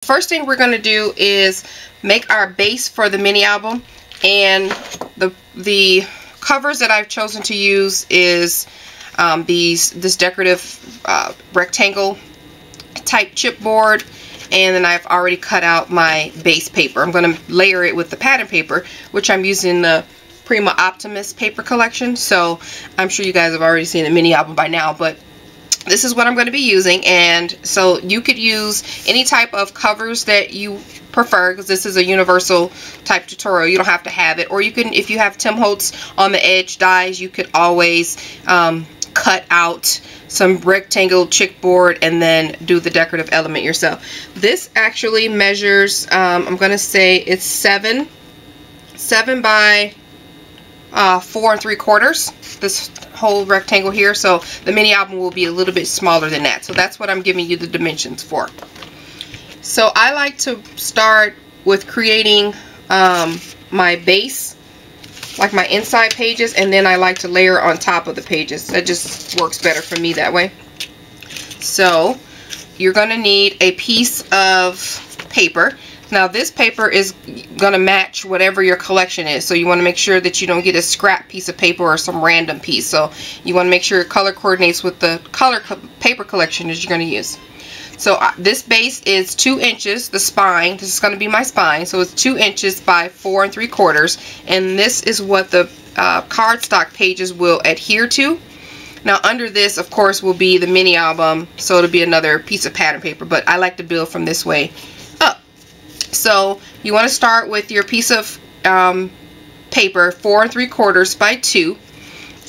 First thing we're going to do is make our base for the mini album, and the covers that I've chosen to use is this decorative rectangle type chipboard, and then I've already cut out my base paper. I'm going to layer it with the pattern paper, which I'm using the Prima Optimist paper collection. So I'm sure you guys have already seen the mini album by now, but this is what I'm going to be using. And so you could use any type of covers that you prefer, because this is a universal type tutorial. You don't have to have it, or you can, if you have Tim Holtz on the edge dies, you could always cut out some rectangle chipboard and then do the decorative element yourself. This actually measures, I'm going to say it's 7 by 4 3/4, this whole rectangle here. So the mini album will be a little bit smaller than that. So that's what I'm giving you the dimensions for. So I like to start with creating my base, like my inside pages, and then I like to layer on top of the pages. That just works better for me that way. So you're going to need a piece of paper. Now this paper is going to match whatever your collection is, so you want to make sure that you don't get a scrap piece of paper or some random piece. So you want to make sure it color coordinates with the color paper collection that you're going to use. So this base is 2 inches, the spine. This is going to be my spine. So it's 2 inches by 4 3/4, and this is what the cardstock pages will adhere to. Now under this, of course, will be the mini album, so it'll be another piece of pattern paper, but I like to build from this way up. So you want to start with your piece of paper, 4 3/4 by 2.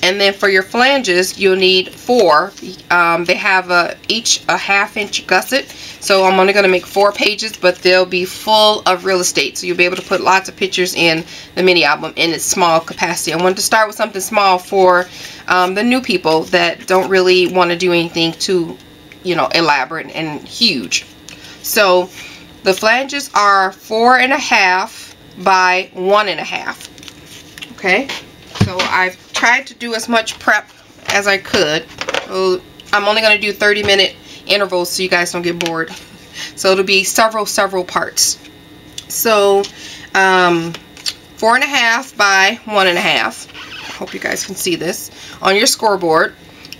And then for your flanges, you'll need 4. They have each a 1/2 inch gusset. So I'm only going to make 4 pages, but they'll be full of real estate. So you'll be able to put lots of pictures in the mini album in its small capacity. I wanted to start with something small for the new people that don't really want to do anything too, elaborate and huge. So the flanges are 4 1/2 by 1 1/2. Okay. So I've tried to do as much prep as I could. So I'm only going to do 30-minute intervals so you guys don't get bored. So it'll be several parts. So 4 1/2 by 1 1/2. I hope you guys can see this. On your scoreboard,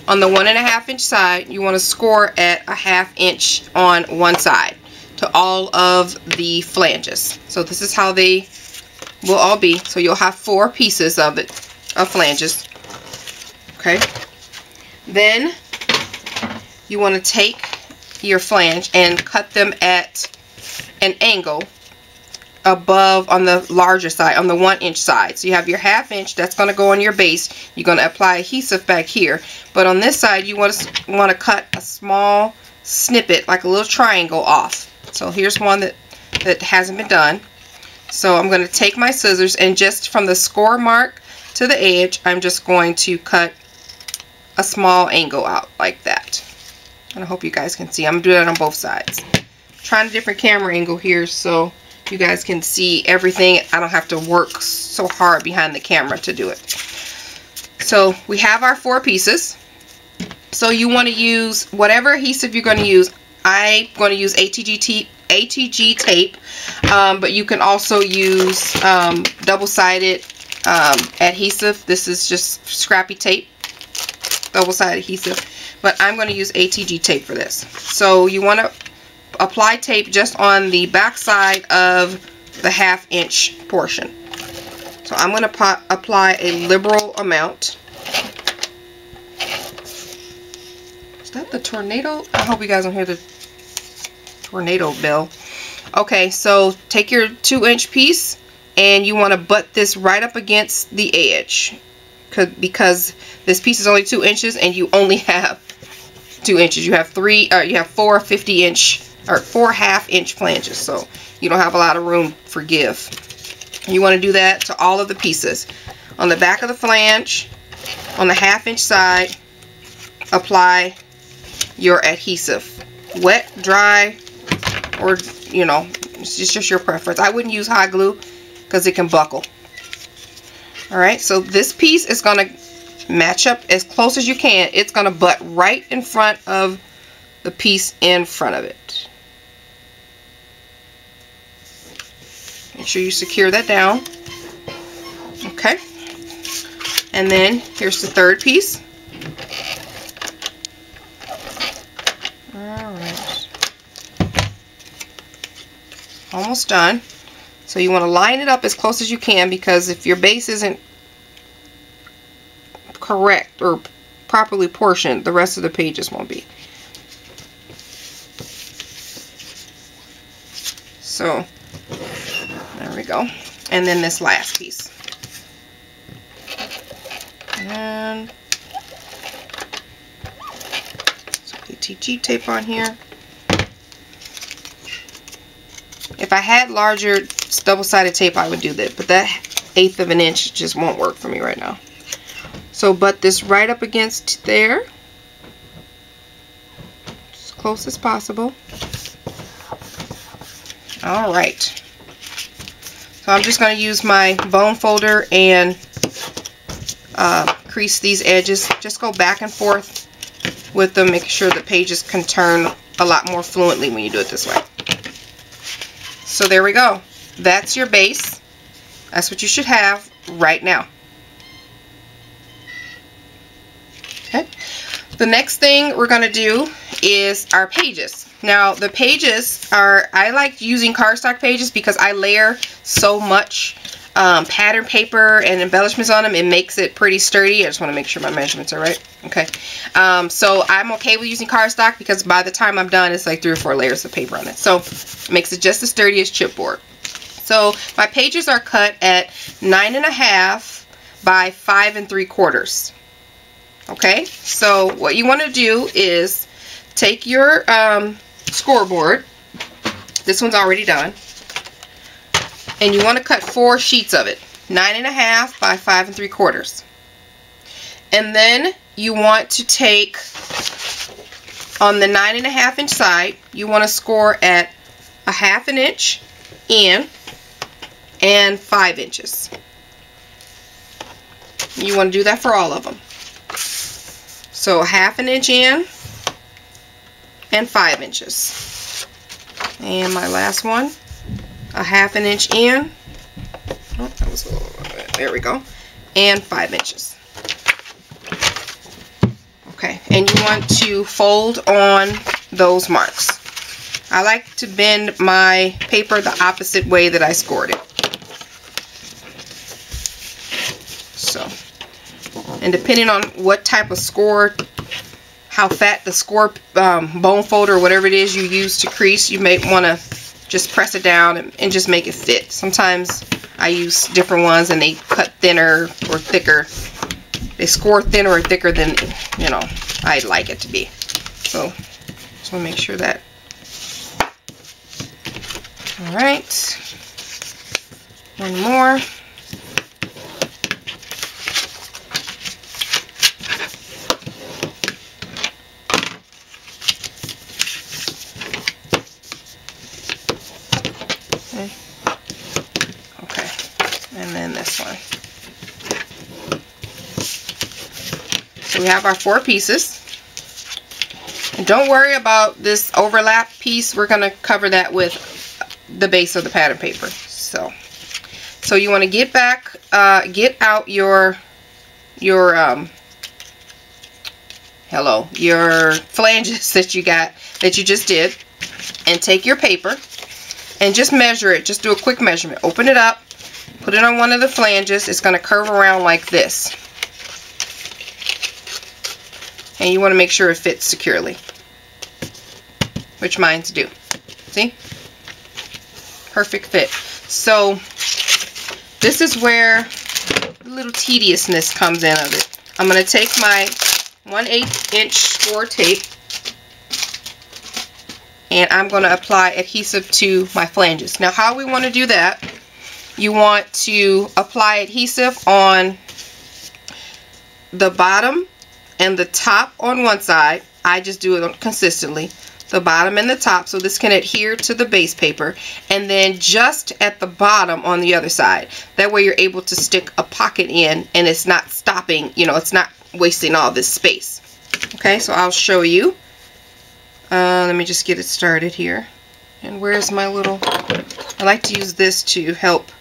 on the 1 1/2 inch side, you want to score at a 1/2 inch on one side to all of the flanges. So this is how they will all be. So you'll have 4 pieces of flanges. Okay. Then you want to take your flange and cut them at an angle above on the larger side, on the 1 inch side. So you have your 1/2 inch that's going to go on your base. You're going to apply adhesive back here, but on this side you want to cut a small snippet, like a little triangle, off. So here's one that hasn't been done. So I'm going to take my scissors, and just from the score mark to the edge, I'm just going to cut a small angle out like that. And I hope you guys can see. I'm doing it on both sides. I'm trying a different camera angle here so you guys can see everything. I don't have to work so hard behind the camera to do it. So we have our 4 pieces. So you want to use whatever adhesive you're going to use. I'm going to use ATG tape, but you can also use double-sided adhesive. This is just scrappy tape, double-sided adhesive, but I'm going to use ATG tape for this. So you want to apply tape just on the back side of the 1/2 inch portion. So I'm going to apply a liberal amount. Is that the tornado? I hope you guys don't hear the tornado bell. Okay, so take your 2 inch piece and you want to butt this right up against the edge, because this piece is only 2 inches and you only have 2 inches. You have 4 50 inch or 4 1/2 inch flanges, so you don't have a lot of room for give. You want to do that to all of the pieces. On the back of the flange, on the 1/2 inch side, apply your adhesive. Wet, dry, or it's just your preference. I wouldn't use hot glue because it can buckle. Alright, so this piece is going to match up as close as you can. It's going to butt right in front of the piece in front of it. Make sure you secure that down. Okay. And then here's the third piece. Alright. Almost done. So you want to line it up as close as you can, because if your base isn't correct or properly portioned, the rest of the pages won't be. So there we go. And then this last piece. And so ATG tape on here. If I had larger double-sided tape, I would do that, but that 1/8 of an inch just won't work for me right now. So butt this right up against there, as close as possible. Alright, so I'm just going to use my bone folder and crease these edges. Just go back and forth with them, making sure the pages can turn a lot more fluently when you do it this way. So there we go. That's your base. That's what you should have right now. Okay. The next thing we're going to do is our pages. Now the pages are, I like using cardstock pages because I layer so much pattern paper and embellishments on them. It makes it pretty sturdy. I just want to make sure my measurements are right. Okay. So I'm okay with using cardstock because by the time I'm done, it's like 3 or 4 layers of paper on it. So it makes it just as sturdy as chipboard. So my pages are cut at 9.5 by 5 3/4. Okay. So what you want to do is take your scoreboard. This one's already done. And you want to cut 4 sheets of it, 9.5 by 5 3/4. And then you want to take, on the 9.5 inch side, you want to score at 1/2 inch in and 5 inches. You want to do that for all of them. So 1/2 inch in and 5 inches. And my last one, 1/2 inch in. Oh, that was a little bit. There we go. And 5 inches. Okay, and you want to fold on those marks. I like to bend my paper the opposite way that I scored it. So, and depending on what type of score, how fat the score bone folder or whatever it is you use to crease, you may want to just press it down and just make it fit. Sometimes I use different ones and they cut thinner or thicker. They score thinner or thicker than, you know, I'd like it to be. So just want to make sure that. Alright. One more. Okay, and then this one. So we have our 4 pieces. And don't worry about this overlap piece. We're going to cover that with the base of the pattern paper. So you want to get back, get out your flanges that you just did, and take your paper and just measure it. Just do a quick measurement. Open it up, put it on one of the flanges. It's going to curve around like this. And you want to make sure it fits securely, which mine's do. See? Perfect fit. So this is where the little tediousness comes in of it. I'm going to take my 1/8 inch score tape and I'm going to apply adhesive to my flanges. Now how we want to do that, you want to apply adhesive on the bottom and the top on one side. I just do it consistently. The bottom and the top, so this can adhere to the base paper, and then just at the bottom on the other side. That way you're able to stick a pocket in and it's not stopping, you know, it's not wasting all this space. Okay, so I'll show you. Let me just get it started here. And where's my little I like to use this to help.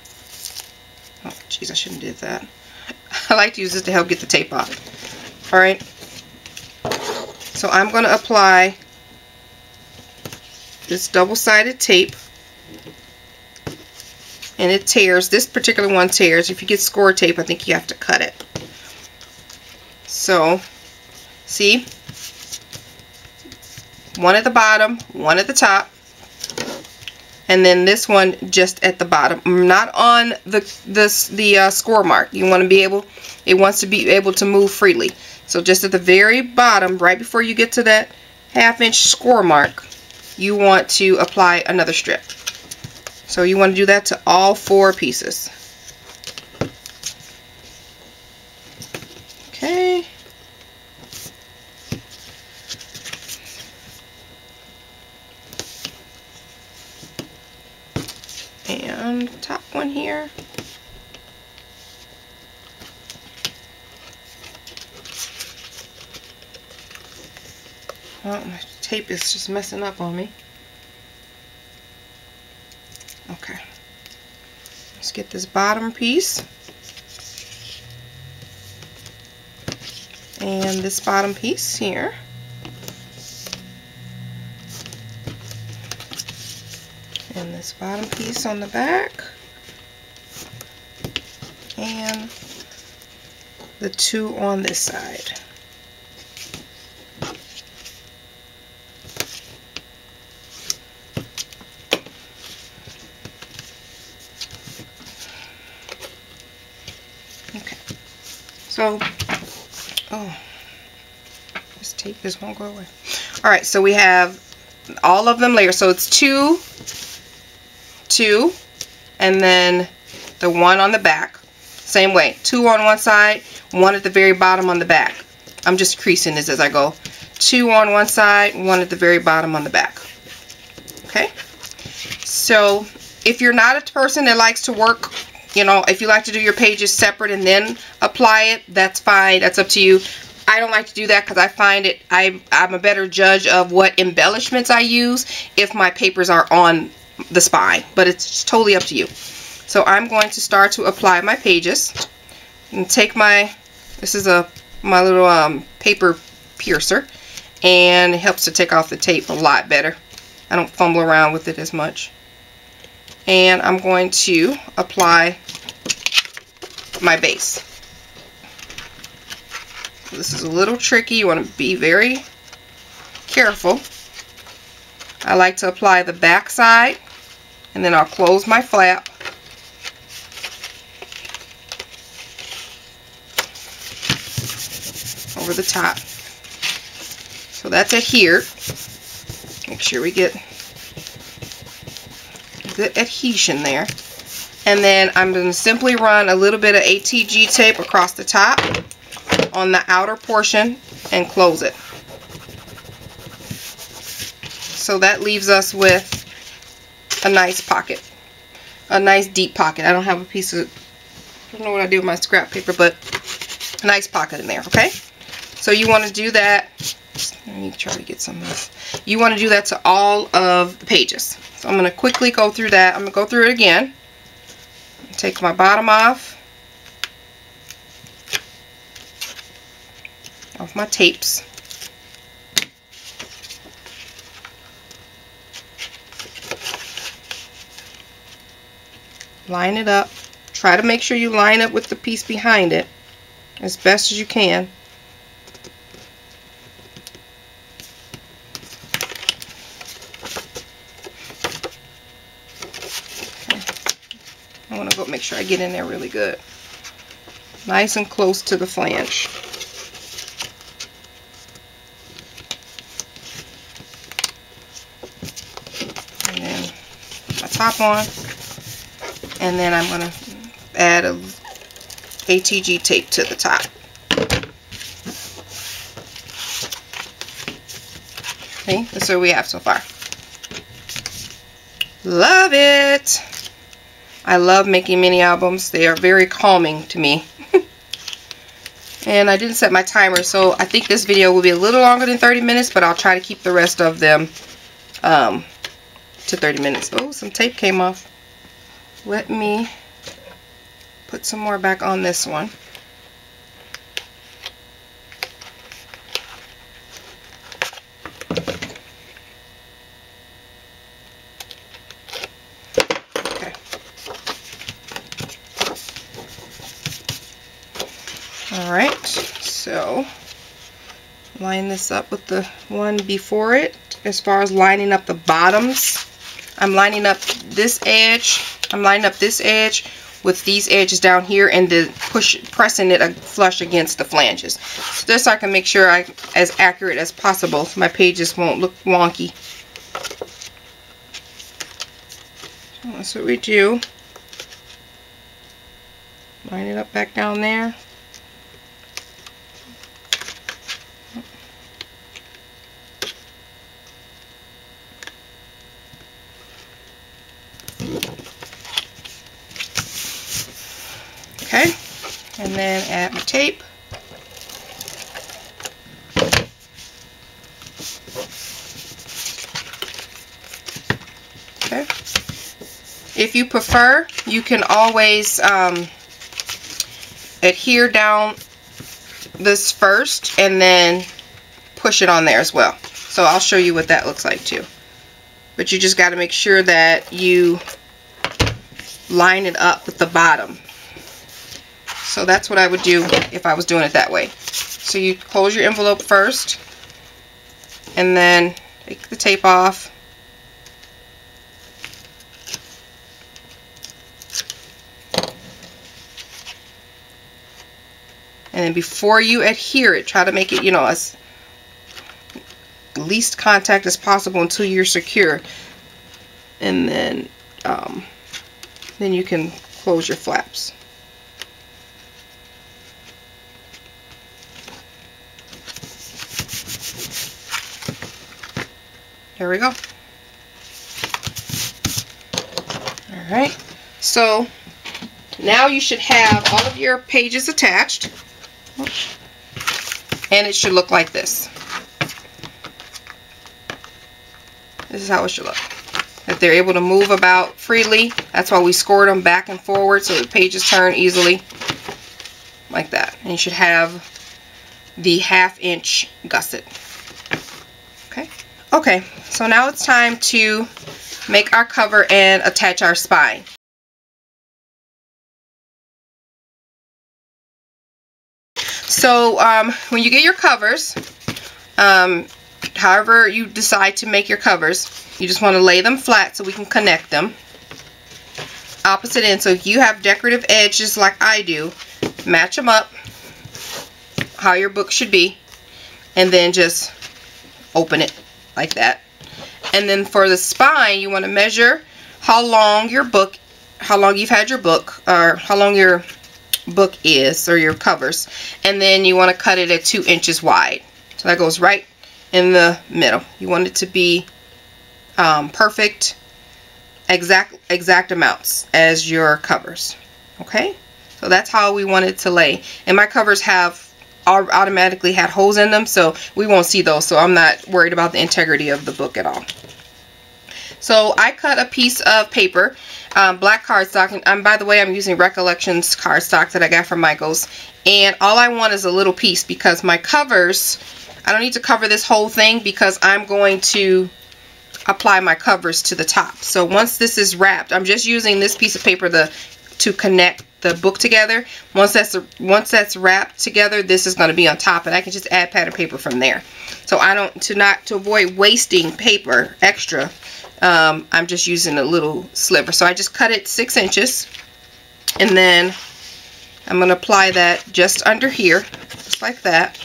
Oh, geez, I shouldn't have did that. I like to use this to help get the tape off. Alright. So I'm going to apply this double-sided tape. And it tears. This particular one tears. If you get score tape, I think you have to cut it. So, see? One at the bottom, one at the top. And then this one just at the bottom, not on the score mark. You want to be able, it wants to be able to move freely. So just at the very bottom, right before you get to that 1/2 inch score mark, you want to apply another strip. So you want to do that to all 4 pieces. Okay. And top one here. Oh, my tape is just messing up on me. Okay. Let's get this bottom piece. And this bottom piece here. And this bottom piece on the back. And the 2 on this side. Okay. So, oh, this tape just won't go away. Alright, so we have all of them layers. So it's 2, and then the 1 on the back. Same way, 2 on one side, 1 at the very bottom on the back. I'm just creasing this as I go. 2 on one side, 1 at the very bottom on the back. Okay? So, if you're not a person that likes to work, you know, if you like to do your pages separate and then apply it, that's fine. That's up to you. I don't like to do that because I find it, I'm a better judge of what embellishments I use if my papers are on the spine, but it's totally up to you. So I'm going to start to apply my pages and take my, this is my little paper piercer, and it helps to take off the tape a lot better. I don't fumble around with it as much. And I'm going to apply my base. This is a little tricky. You want to be very careful. I like to apply the back side, and then I'll close my flap. Over the top. So that's adhered. Make sure we get good adhesion there. And then I'm going to simply run a little bit of ATG tape across the top on the outer portion and close it. So that leaves us with a nice pocket. A nice deep pocket. I don't have a piece of, I don't know what I do with my scrap paper, but a nice pocket in there, okay? So you want to do that. Let me try to get some of this. You want to do that to all of the pages. So I'm going to quickly go through that. I'm going to go through it again. Take my bottom off my tapes. Line it up. Try to make sure you line up with the piece behind it as best as you can. I want to go make sure I get in there really good. Nice and close to the flange. And then put my top on. And then I'm going to add a ATG tape to the top. Okay, that's what we have so far. Love it! I love making mini albums. They are very calming to me. And I didn't set my timer, so I think this video will be a little longer than 30 minutes, but I'll try to keep the rest of them to 30 minutes. Oh, some tape came off. let me put some more back on this one. Okay. Alright, so line this up with the one before it. As far as lining up the bottoms, I'm lining up this edge. I'm lining up this edge with these edges down here, and then pressing it flush against the flanges. So this I can make sure I'm as accurate as possible so my pages won't look wonky. So that's what we do. Line it up back down there. Okay, and then add my tape. Okay. If you prefer, you can always adhere down this first and then push it on there as well. So I'll show you what that looks like too. But you just got to make sure that you line it up with the bottom. So that's what I would do if I was doing it that way. So you close your envelope first, and then take the tape off. And then before you adhere it, try to make it, you know, as least contact as possible until you're secure. And then you can close your flaps. There we go. Alright, so now you should have all of your pages attached, and it should look like this. This is how it should look. If they're able to move about freely, that's why we scored them back and forward so the pages turn easily, like that. And you should have the 1/2 inch gusset. Okay. Okay, so now it's time to make our cover and attach our spine. So when you get your covers, however you decide to make your covers, you just want to lay them flat so we can connect them. Opposite end, so if you have decorative edges like I do, match them up how your book should be, and then just open it like that. And then for the spine, you want to measure how long you've had your book, or how long your book is, or your covers, and then you want to cut it at 2 inches wide. So that goes right in the middle. You want it to be perfect, exact amounts as your covers. Okay, so that's how we want it to lay. And my covers have automatically had holes in them, so we won't see those, so I'm not worried about the integrity of the book at all. So I cut a piece of paper, black cardstock, and by the way, I'm using Recollections cardstock that I got from Michael's, and all I want is a little piece because my covers, I don't need to cover this whole thing because I'm going to apply my covers to the top. So once this is wrapped, I'm just using this piece of paper to connect the book together. Once that's wrapped together, this is going to be on top, and I can just add pattern paper from there. So to avoid wasting paper extra, I'm just using a little sliver. So I just cut it 6 inches, and then I'm going to apply that just under here, just like that.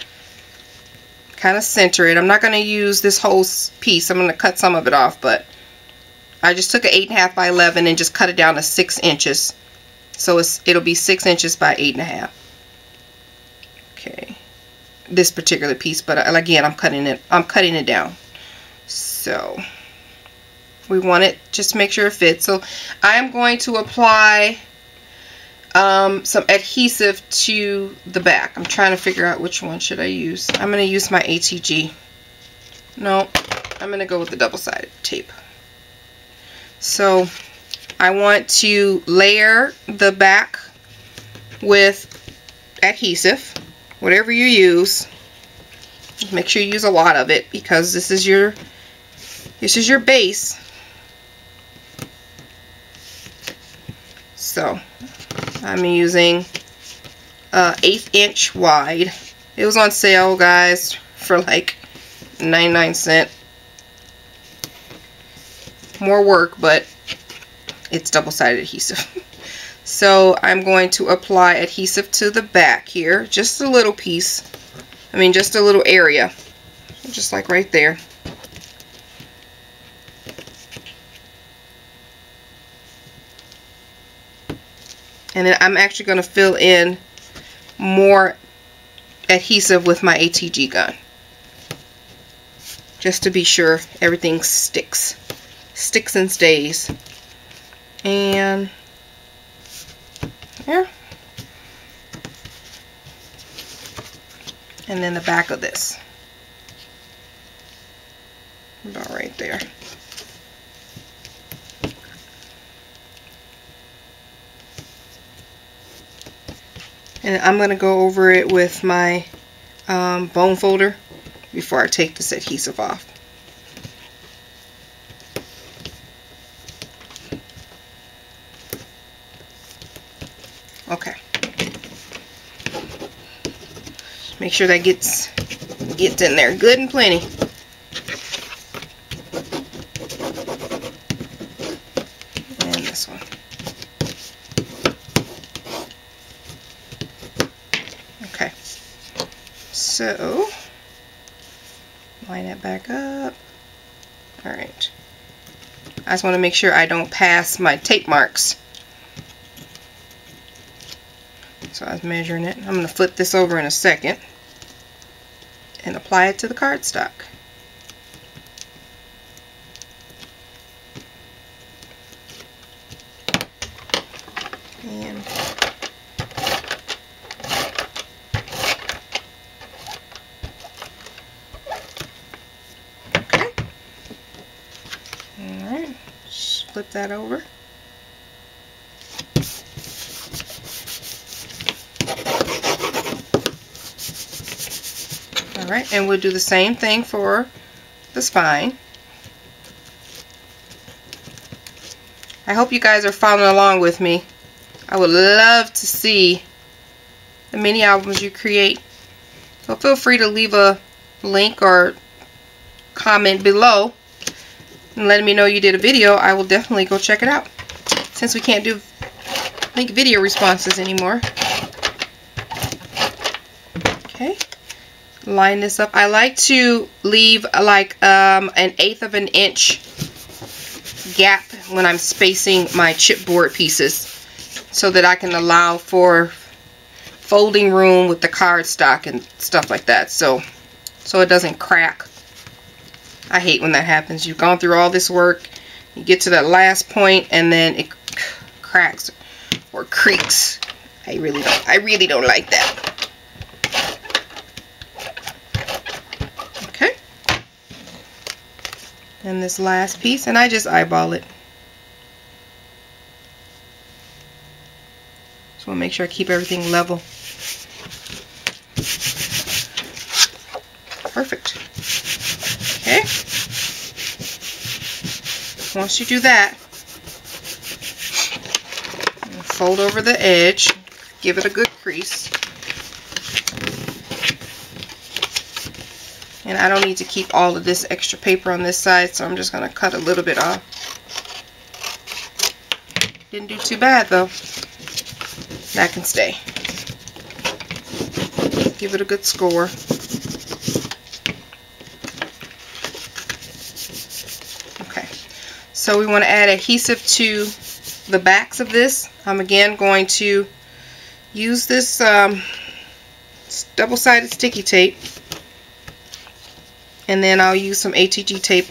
Kind of center it. I'm not going to use this whole piece. I'm going to cut some of it off, but I just took an 8.5 by 11 and just cut it down to 6 inches. So it'll be 6 inches by 8.5. Okay, this particular piece, but again, I'm cutting it down. So we want it, just make sure it fits. So I'm going to apply some adhesive to the back. I'm trying to figure out which one should I use. I'm going to use my ATG. No, I'm going to go with the double-sided tape. So I want to layer the back with adhesive, whatever you use. Make sure you use a lot of it because this is your base. So I'm using 1/8 inch wide. It was on sale, guys, for like 99 cents. More work, but it's double-sided adhesive. So I'm going to apply adhesive to the back here, just a little piece. I mean, just a little area, just like right there. And then I'm actually going to fill in more adhesive with my ATG gun, just to be sure everything sticks and stays. And yeah, and then the back of this, about right there. And I'm going to go over it with my bone folder before I take this adhesive off. Okay. Make sure that gets in there good and plenty. And this one. Okay. So line that back up. Alright. I just want to make sure I don't pass my tape marks. So I was measuring it. I'm going to flip this over in a second and apply it to the cardstock. And okay. Alright, just flip that over. Alright, and we'll do the same thing for the spine. I hope you guys are following along with me. I would love to see the mini albums you create. So feel free to leave a link or comment below and letting me know you did a video. I will definitely go check it out, since we can't do link video responses anymore. Okay. Line this up. I like to leave like 1/8 of an inch gap when I'm spacing my chipboard pieces, so that I can allow for folding room with the cardstock and stuff like that, so it doesn't crack. I hate when that happens. You've gone through all this work, you get to that last point, and then it cracks or creaks. I really don't like that. And this last piece, and I just eyeball it. Just want to make sure I keep everything level. Perfect. Okay. Once you do that, fold over the edge, give it a good crease. And I don't need to keep all of this extra paper on this side, so I'm just going to cut a little bit off. Didn't do too bad though. That can stay. Give it a good score. Okay, so we want to add adhesive to the backs of this. I'm again going to use this double-sided sticky tape. And then I'll use some ATG tape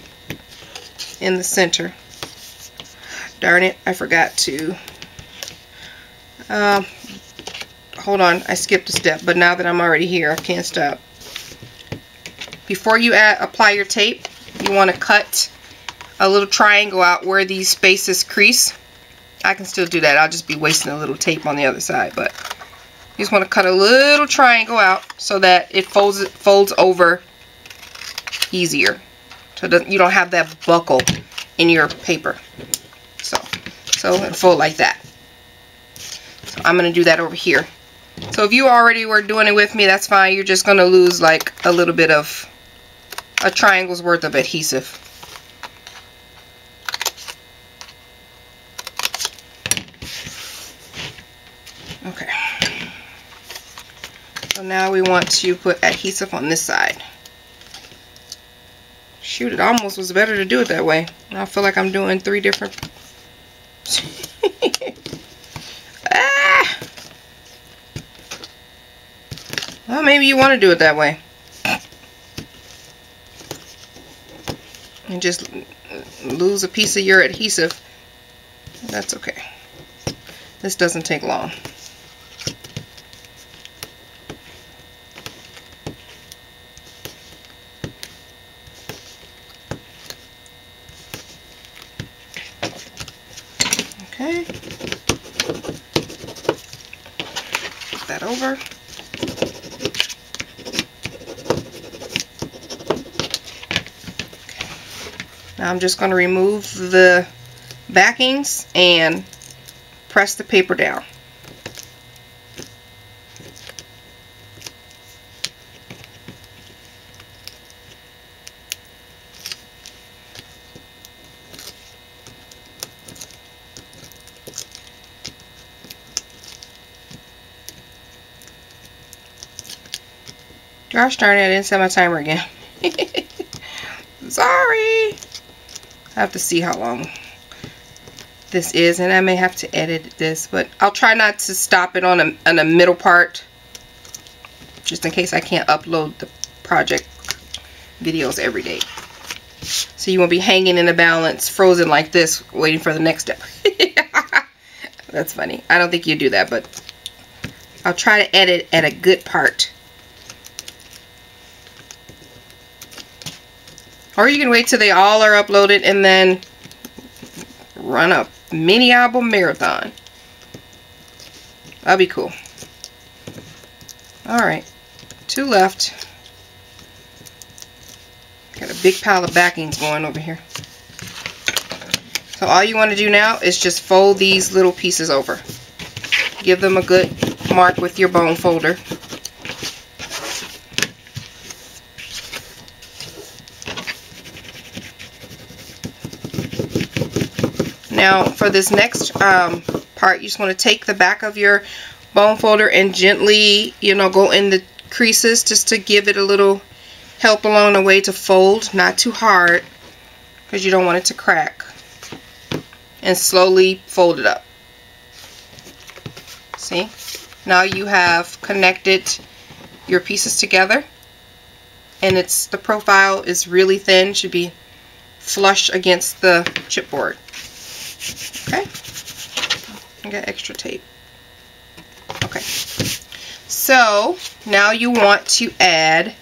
in the center. Darn it, I forgot to. Hold on, I skipped a step, but now that I'm already here, I can't stop. Before you apply your tape, you want to cut a little triangle out where these spaces crease. I can still do that. I'll just be wasting a little tape on the other side, but you just want to cut a little triangle out so that it folds over easier, so that you don't have that buckle in your paper. So it'll fold like that. So I'm going to do that over here. So if you already were doing it with me, that's fine. You're just going to lose like a little bit of a triangle's worth of adhesive. Okay. So now we want to put adhesive on this side. Shoot, it almost was better to do it that way. I feel like I'm doing 3 different... Ah! Well, maybe you want to do it that way. And just lose a piece of your adhesive. That's okay. This doesn't take long. Okay. Put that over. Now I'm just going to remove the backings and press the paper down. Gosh darn it, I didn't set my timer again. Sorry. I have to see how long this is, and I may have to edit this, but I'll try not to stop it on the middle part, just in case I can't upload the project videos every day. So you won't be hanging in the balance, frozen like this, waiting for the next step. That's funny. I don't think you do that, but I'll try to edit at a good part. Or you can wait till they all are uploaded and then run a mini album marathon. That'll be cool. Alright, 2 left. Got a big pile of backings going over here. So all you want to do now is just fold these little pieces over. Give them a good mark with your bone folder. Now for this next part, you just want to take the back of your bone folder and gently, go in the creases just to give it a little help along the way to fold. Not too hard because you don't want it to crack. And slowly fold it up. See? Now you have connected your pieces together, and the profile is really thin, should be flush against the chipboard. Okay, I got extra tape. Okay, so now you want to add,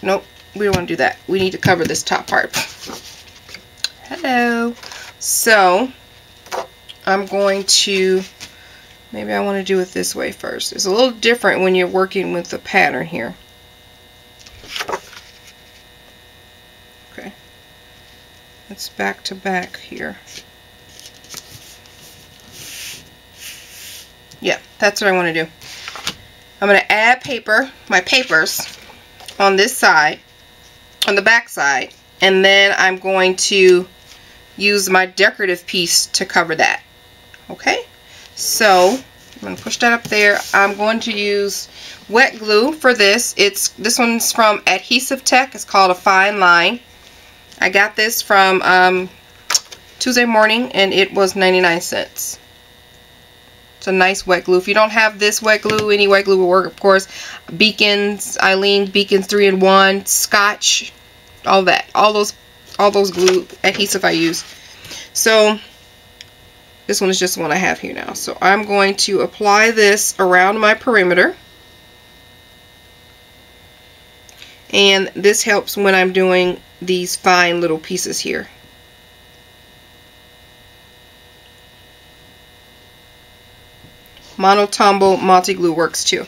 nope, we don't want to do that. We need to cover this top part. Hello. So I'm going to, maybe I want to do it this way first. It's a little different when you're working with the pattern here. It's back to back here. Yeah, that's what I want to do. I'm going to add my papers on this side, on the back side, and then I'm going to use my decorative piece to cover that. Okay, so I'm going to push that up there. I'm going to use wet glue for this. This one's from Adhesive Tech. It's called a Fine Line. I got this from Tuesday Morning, and it was 99 cents. It's a nice wet glue. If you don't have this wet glue, any wet glue will work, of course. Beacons, Eileen Beacons 3-in-1, Scotch, all that. All those glue adhesive I use. So this one is just the one I have here now. So I'm going to apply this around my perimeter. And this helps when I'm doing these fine little pieces here. Monotombo multi-glue works too.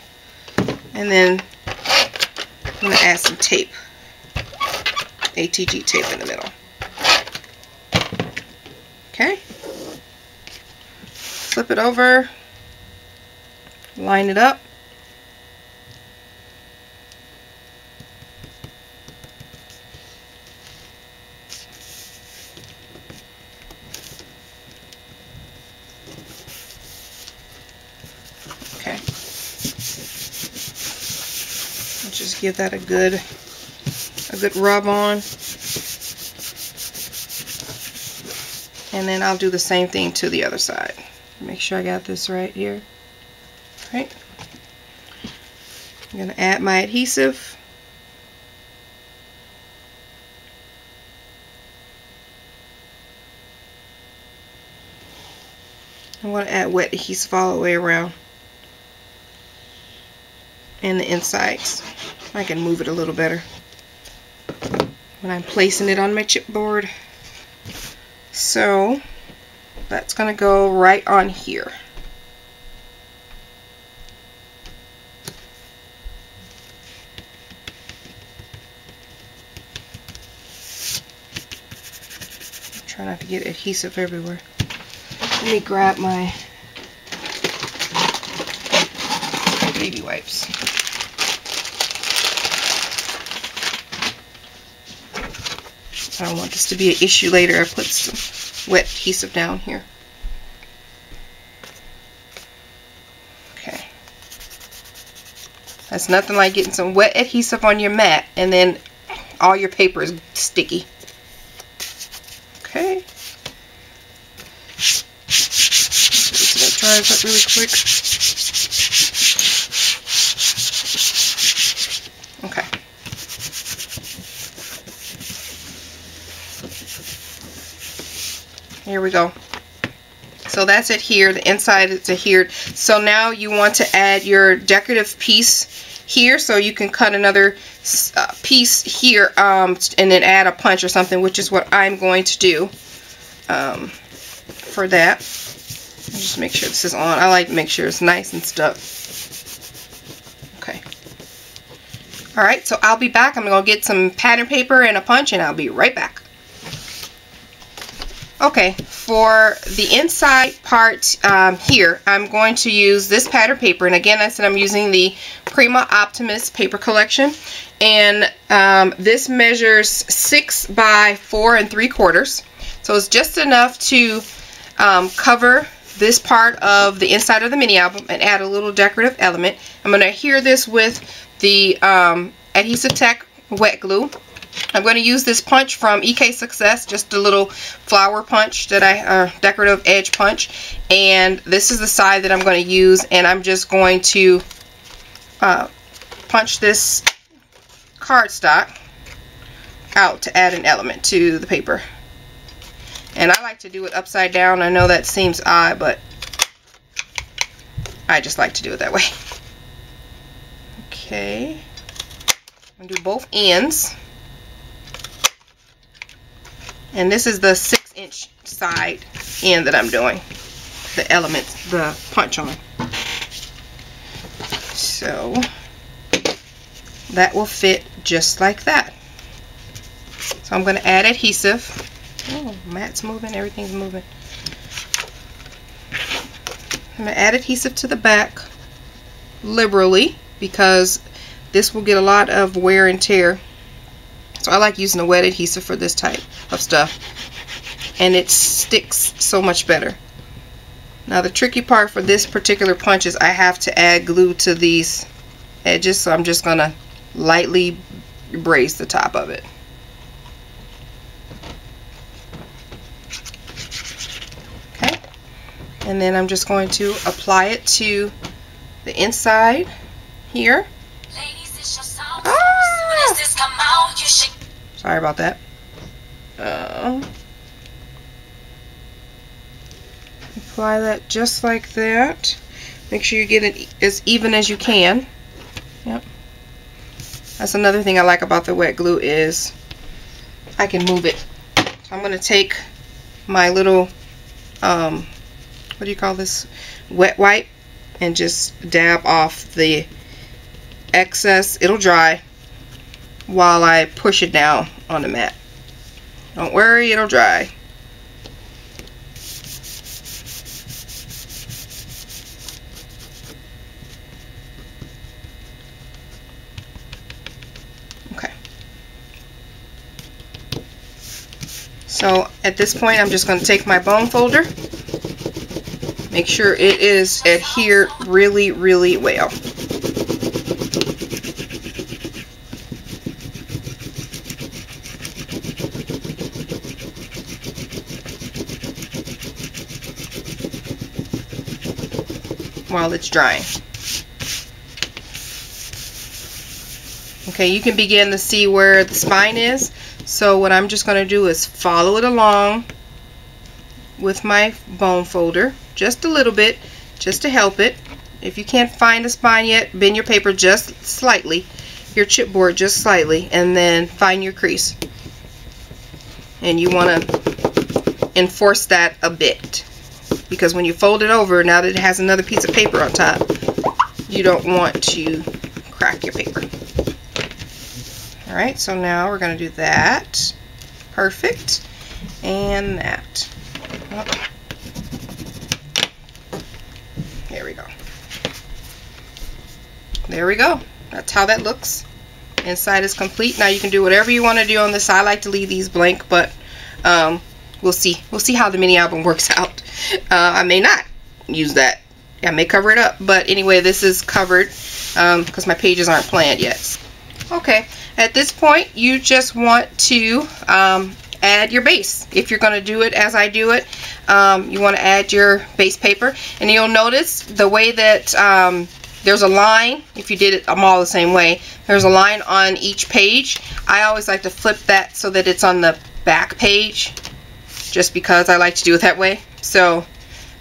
And then I'm going to add some tape. ATG tape in the middle. Okay. Flip it over. Line it up. Okay. Just give that a good rub on. And then I'll do the same thing to the other side. Make sure I got this right here. Right. I'm going to add my adhesive. I want to add wet adhesive all the way around and the insides. I can move it a little better when I'm placing it on my chipboard. So that's going to go right on here. Try not to get adhesive everywhere. Let me grab my baby wipes. I don't want this to be an issue later. I put some wet adhesive down here. Okay. That's nothing like getting some wet adhesive on your mat and then all your paper is sticky. Okay. So that dries up really quick. Okay. Here we go. So that's it here. The inside is adhered. So now you want to add your decorative piece here, so you can cut another piece here and then add a punch or something, which is what I'm going to do for that. Just make sure this is on. I like to make sure it's nice and stuck. Okay. Alright, so I'll be back. I'm going to get some pattern paper and a punch, and I'll be right back. Okay, for the inside part here, I'm going to use this pattern paper, and again, I said I'm using the Prima Optimist paper collection, and this measures 6 by 4 3/4, so it's just enough to cover this part of the inside of the mini album and add a little decorative element. I'm going to adhere this with the Adhesive Tech wet glue. I'm going to use this punch from EK Success, just a little flower punch that decorative edge punch, and this is the side that I'm going to use, and I'm just going to punch this cardstock out to add an element to the paper. And I like to do it upside down. I know that seems odd, but I just like to do it that way. Okay, I'm going to do both ends. And this is the 6-inch side end that I'm doing the elements, the punch on. So that will fit just like that. So I'm going to add adhesive. Oh, mat's moving, everything's moving. I'm going to add adhesive to the back liberally because this will get a lot of wear and tear. So I like using a wet adhesive for this type of stuff, and it sticks so much better. Now the tricky part for this particular punch is I have to add glue to these edges, so I'm just going to lightly braze the top of it. Okay, and then I'm just going to apply it to the inside here. Sorry about that. Apply that just like that. Make sure you get it as even as you can. Yep. That's another thing I like about the wet glue is I can move it. So I'm going to take my little, what do you call this? Wet wipe. and just dab off the excess. It'll dry while I push it down on the mat. Don't worry, it'll dry. Okay. So at this point, I'm just going to take my bone folder, make sure it is adhered really, really well. While it's drying. Okay, you can begin to see where the spine is. So what I'm just going to do is follow it along with my bone folder just a little bit, just to help it. If you can't find the spine yet, bend your paper just slightly, your chipboard just slightly, and then find your crease. And you want to enforce that a bit, because when you fold it over, now that it has another piece of paper on top, you don't want to crack your paper. Alright, so now we're going to do that. Perfect. And that. Oh. There we go. There we go. That's how that looks. Inside is complete. Now you can do whatever you want to do on this. I like to leave these blank, but we'll see. We'll see how the mini album works out. I may not use that. I may cover it up, but anyway, this is covered because my pages aren't planned yet. Okay, at this point, you just want to add your base. If you're going to do it as I do it, you want to add your base paper, and you'll notice the way that there's a line. If you did it all the same way, there's a line on each page. I always like to flip that so that it's on the back page, just because I like to do it that way. So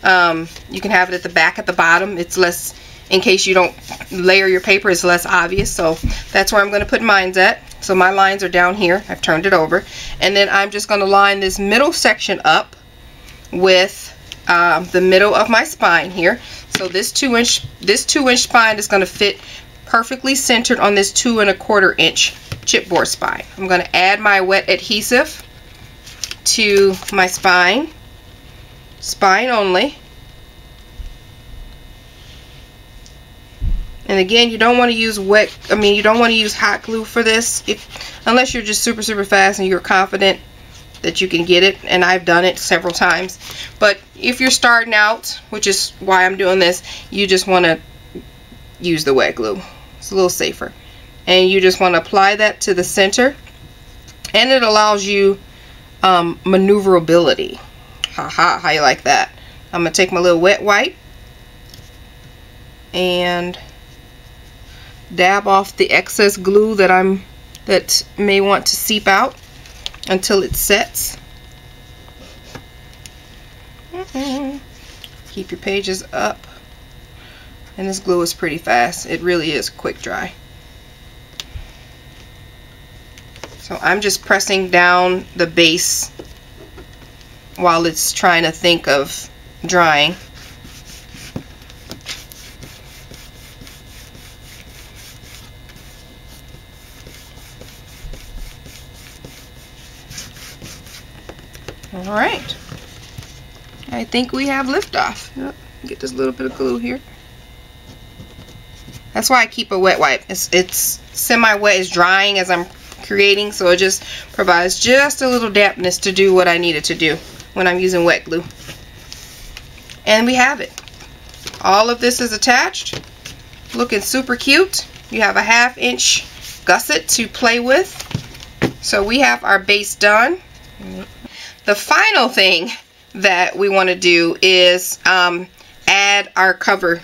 you can have it at the back, at the bottom. It's less, in case you don't layer your paper, it's less obvious. So that's where I'm going to put mine at. So my lines are down here. I've turned it over, and then I'm just going to line this middle section up with the middle of my spine here. So this 2-inch spine is going to fit perfectly centered on this 2 1/4 inch chipboard spine. I'm going to add my wet adhesive to my spine only. And again, you don't want to use you don't want to use hot glue for this, unless you're just super fast and you're confident that you can get it, and I've done it several times. But if you're starting out, which is why I'm doing this, you just want to use the wet glue. It's a little safer. And you just want to apply that to the center, and it allows you maneuverability. Haha, how you like that? I'm going to take my little wet wipe and dab off the excess glue that may want to seep out until it sets. Keep your pages up. And this glue is pretty fast. It really is quick dry. So I'm just pressing down the base while it's trying to think of drying. Alright, I think we have liftoff. Yep. Get this little bit of glue here. That's why I keep a wet wipe. It's semi-wet, it's drying as I'm creating, so it just provides just a little dampness to do what I need it to do when I'm using wet glue. And we have it. All of this is attached, looking super cute. You have a 1/2 inch gusset to play with. So we have our base done. The final thing that we want to do is add our cover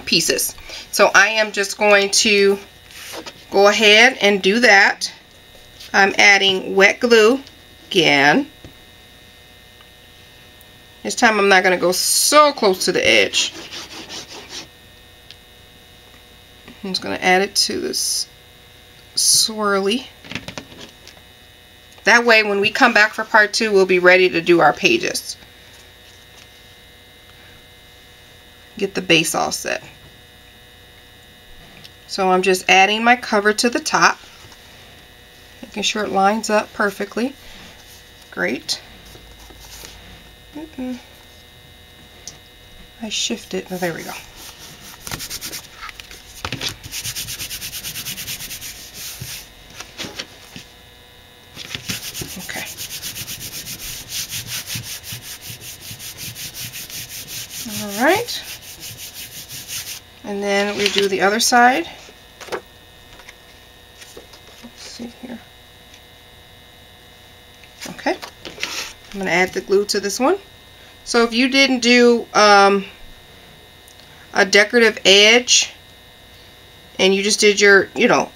pieces. So I am just going to go ahead and do that. I'm adding wet glue again. This time I'm not going to go so close to the edge. I'm just going to add it to this swirly. That way when we come back for part 2, we'll be ready to do our pages. get the base all set. So I'm just adding my cover to the top, making sure it lines up perfectly. Great. I shift it. Oh, there we go. Okay. All right. And then we do the other side. Let's see here. Okay. I'm going to add the glue to this one. So if you didn't do a decorative edge and you just did your,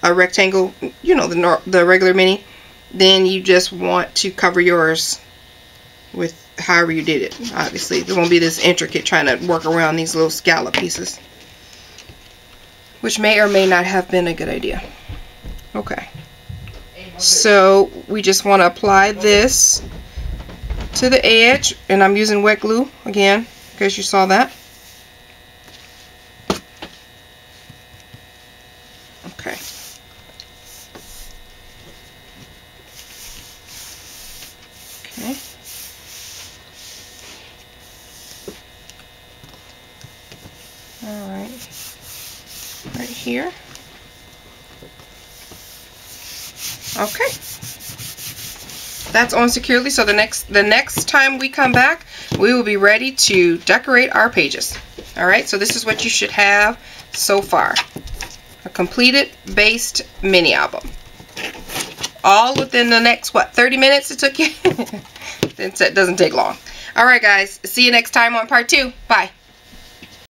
a rectangle, the regular mini, then you just want to cover yours with however you did it. Obviously, there won't be this intricate trying to work around these little scallop pieces, which may or may not have been a good idea. Okay. So we just want to apply this to the edge, and I'm using wet glue again because you saw that. Okay. Okay. All right. Right here. Okay. That's on securely, so the next time we come back, we will be ready to decorate our pages. Alright, so this is what you should have so far. A completed based mini album. All within the next, 30 minutes it took you? It doesn't take long. Alright guys, see you next time on part 2. Bye.